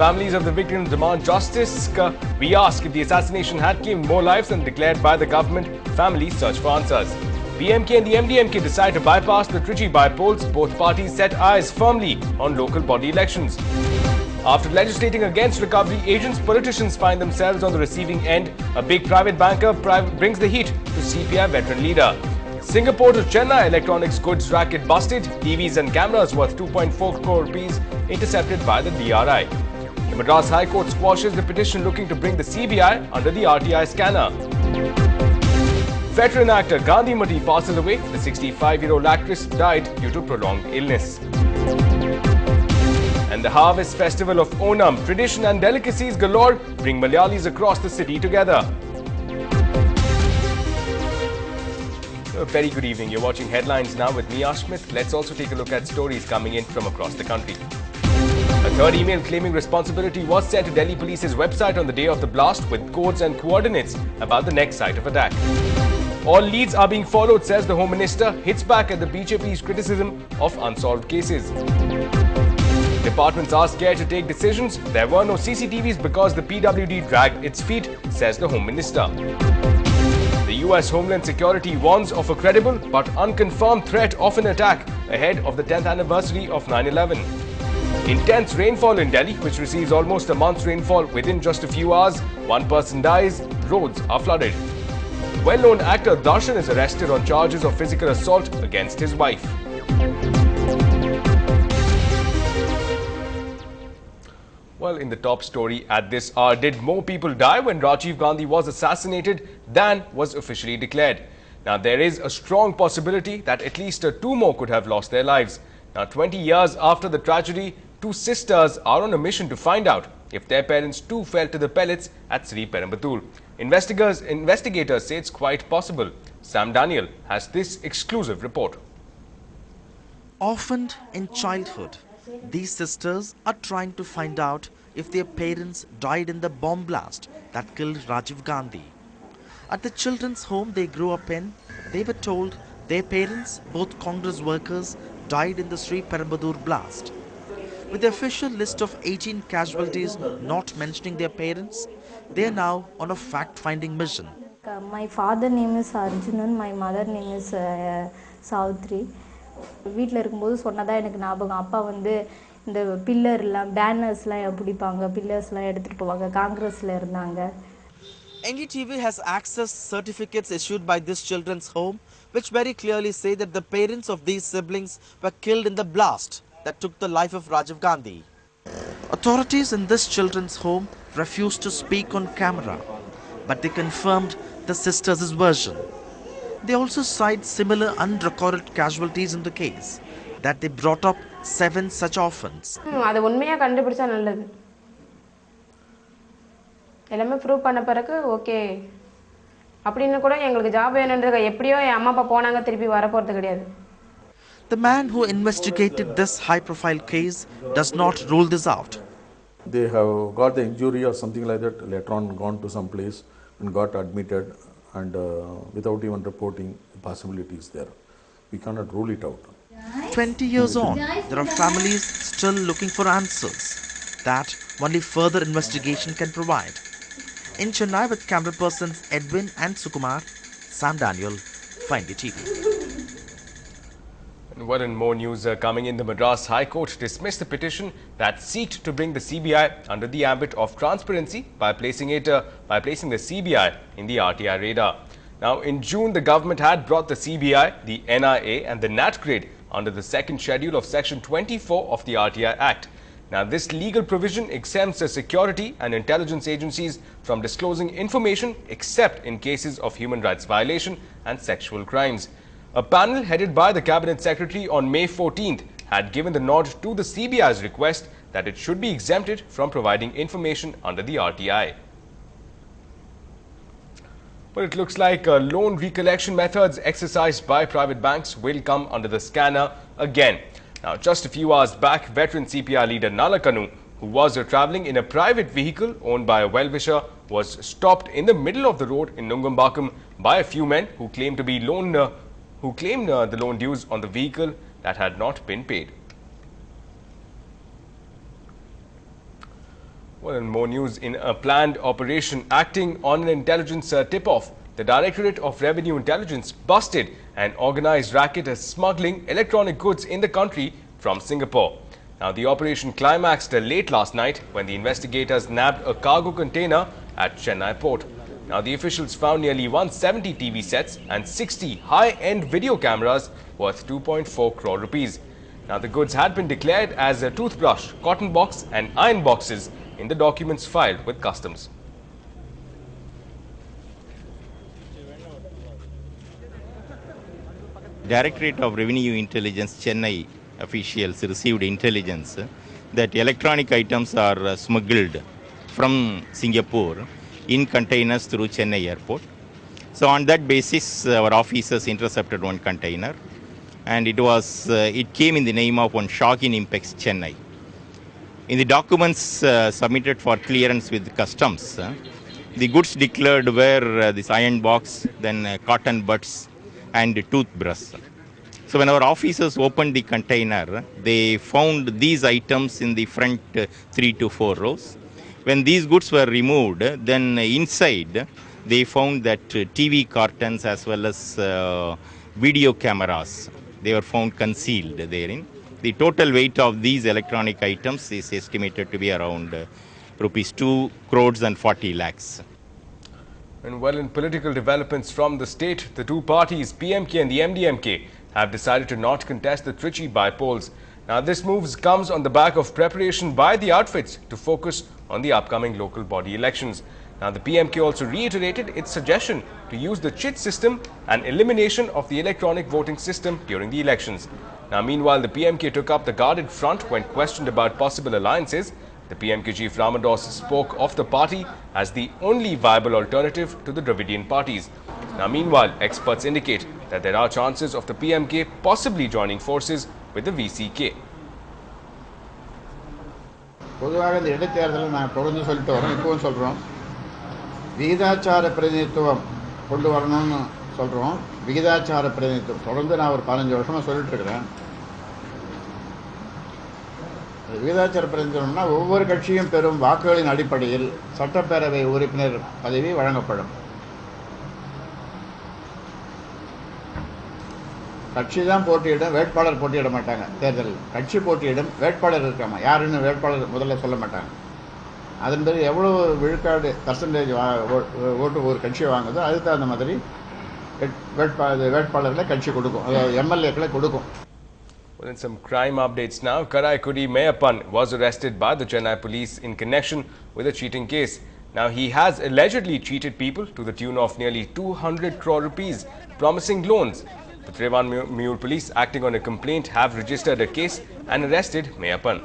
families of the victims demand justice. We ask if the assassination had claimed more lives than declared by the government. Families search for answers. PMK and the MDMK decide to bypass the Trichy by-polls. Both parties set eyes firmly on local body elections. After legislating against recovery agents, politicians find themselves on the receiving end. A big private banker brings the heat to CPI veteran leader. Singapore to Chennai electronics goods racket busted. TVs and cameras worth 2.4 crore rupees intercepted by the DRI. The Madras High Court squashes the petition looking to bring the CBI under the RTI scanner. Veteran actor Gandhi Mati passes away. The 65-year-old actress died due to prolonged illness. And the Harvest Festival of Onam, tradition and delicacies galore bring Malayalis across the city together. A very good evening. You're watching Headlines now with me, Ashmit. Let's also take a look at stories coming in from across the country. A third email claiming responsibility was sent to Delhi Police's website on the day of the blast with codes and coordinates about the next site of attack. All leads are being followed, says the Home Minister, hits back at the BJP's criticism of unsolved cases. Departments are scared to take decisions. There were no CCTVs because the PWD dragged its feet, says the Home Minister. The US Homeland Security warns of a credible but unconfirmed threat of an attack ahead of the 10th anniversary of 9/11. Intense rainfall in Delhi, which receives almost a month's rainfall within just a few hours. One person dies, roads are flooded. Well-known actor Darshan is arrested on charges of physical assault against his wife. Well, in the top story at this hour, did more people die when Rajiv Gandhi was assassinated than was officially declared? Now, there is a strong possibility that at least two more could have lost their lives. Now, 20 years after the tragedy, two sisters are on a mission to find out if their parents too fell to the pellets at Sri Perambatoor. Investigators say it's quite possible. Sam Daniel has this exclusive report. Orphaned in childhood, these sisters are trying to find out if their parents died in the bomb blast that killed Rajiv Gandhi. At the children's home they grew up in, they were told their parents, both Congress workers, died in the Sri Perambatoor blast. With the official list of 18 casualties not mentioning their parents, they are now on a fact-finding mission. My father name is Arjunan, my mother name is Savitri. வீட்ல இருக்கும்போது சொன்னதா எனக்கு ஞாபகம் அப்பா வந்து இந்த பில்லர்லாம் பேனர்ஸ்லாம் பிடிப்பாங்க பில்லர்ஸ்லாம் எடுத்துட்டு போவாங்க காங்கிரஸ்ல இருந்தாங்க. NDTV has accessed certificates issued by this children's home which very clearly say that the parents of these siblings were killed in the blast that took the life of Rajiv Gandhi. Authorities in this children's home refused to speak on camera, but they confirmed the sisters' version. They also cite similar unrecorded casualties in the case, that they brought up 7 such orphans. அது உண்மையா கண்டுபிடிச்சா நல்லது. எல்லாமே prove பண்ண பிறகு okay. அப்படினு கூட எங்களுக்கு ஜாப் வேணும்ன்றது எப்படியோ என் அம்மா அப்பா போனாங்க திருப்பி வர போறது கிடையாது. The man who investigated this high-profile case does not rule this out. They have got the injury or something like that, later on gone to some place and got admitted, and without even reporting, the possibility is there. We cannot rule it out. 20 years on, there are families still looking for answers that only further investigation can provide. In Chennai with camera persons Edwin and Sukumar, Sam Daniel, NDTV. And well, in more news coming in, the Madras High Court dismissed the petition that sought to bring the CBI under the ambit of transparency by placing the CBI in the RTI radar. Now, in June, the government had brought the CBI, the NIA and the NAT grade under the second schedule of Section 24 of the RTI Act. Now, this legal provision exempts the security and intelligence agencies from disclosing information except in cases of human rights violation and sexual crimes. A panel headed by the Cabinet Secretary on May 14th had given the nod to the CBI's request that it should be exempted from providing information under the RTI. But it looks like loan recollection methods exercised by private banks will come under the scanner again. Now, just a few hours back, veteran CPI leader Nalakanu, who was travelling in a private vehicle owned by a well-wisher, was stopped in the middle of the road in Nungambakkam by a few men who claimed the loan dues on the vehicle that had not been paid. Well, in more news, in a planned operation acting on an intelligence tip-off, the Directorate of Revenue Intelligence busted an organized racket smuggling electronic goods in the country from Singapore. Now, the operation climaxed late last night when the investigators nabbed a cargo container at Chennai port. Now, the officials found nearly 170 TV sets and 60 high-end video cameras worth 2.4 crore rupees. Now, the goods had been declared as a toothbrush, cotton box and iron boxes in the documents filed with customs. Directorate of Revenue Intelligence Chennai officials received intelligence that electronic items are smuggled from Singapore in containers through Chennai airport. So on that basis, our officers intercepted one container, and it came in the name of one Shocking Impex Chennai. In the documents submitted for clearance with customs, the goods declared were this iron box, then cotton buds and toothbrush. So when our officers opened the container, they found these items in the front 3 to 4 rows. When these goods were removed, then inside they found that TV cartons as well as video cameras, they were found concealed therein. The total weight of these electronic items is estimated to be around rupees 2 crores and 40 lakhs. And well, in political developments from the state, the two parties, PMK and the MDMK, have decided to not contest the Trichy by-polls. Now, this move comes on the back of preparation by the outfits to focus on the upcoming local body elections. Now, the PMK also reiterated its suggestion to use the chit system and elimination of the electronic voting system during the elections. Now, meanwhile, the PMK took up the guarded front when questioned about possible alliances. The PMK chief Ramados spoke of the party as the only viable alternative to the Dravidian parties. Now, meanwhile, experts indicate that there are chances of the PMK possibly joining forces with the VCK. பொதுவாக இந்த இடைத்தேர்தலில் நான் தொடர்ந்து சொல்லிட்டு வரோம், இப்பவும் சொல்கிறோம், விகிதாச்சார பிரதிநிதித்துவம் கொண்டு வரணும்னு சொல்கிறோம். விகிதாச்சார பிரதிநிதித்துவம் தொடர்ந்து நான் ஒரு 15 வருஷமாக சொல்லிட்டு இருக்கிறேன். விகிதாச்சார பிரதிநிதித்துவம்னா ஒவ்வொரு கட்சியும் பெறும் வாக்குகளின் அடிப்படையில் சட்டப்பேரவை உறுப்பினர் பதவி வழங்கப்படும். கட்சி தான் போட்டியிடும், வேட்பாளர் போட்டியிட மாட்டாங்க. தேர்தலில் கட்சி போட்டியிடும், வேட்பாளர் இருக்காமா, யாருன்னு வேட்பாளர் முதல்ல சொல்ல மாட்டாங்க. அதன் பிறகு எவ்வளோ விழுக்காடு பர்சன்டேஜ் ஓட்டு ஒரு கட்சி வாங்குதோ அதுக்கு தகுந்த மாதிரி வேட்பாளர்களை கட்சி கொடுக்கும், அதாவது எம்எல்ஏக்களை கொடுக்கும். Well, in some crime updates now, Karaikudi Mayappan was arrested by the Chennai police in connection with a cheating case. Now, he has allegedly cheated people to the tune of nearly 200 crore rupees, promising loans. The Trivandrum police, acting on a complaint, have registered a case and arrested Mayappan.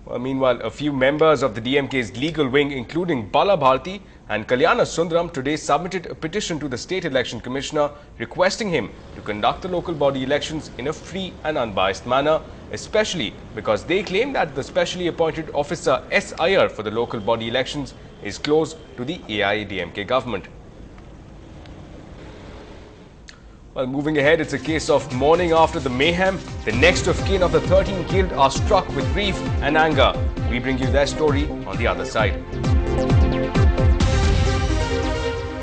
Well, meanwhile, a few members of the DMK's legal wing, including Bala Bharti and Kalyana Sundaram, today submitted a petition to the State Election Commissioner requesting him to conduct the local body elections in a free and unbiased manner, especially because they claim that the specially appointed officer S. Iyer for the local body elections is close to the AIADMK government. Well, moving ahead, it's a case of mourning after the mayhem. The next of kin of the 13 killed are struck with grief and anger. We bring you their story on the other side.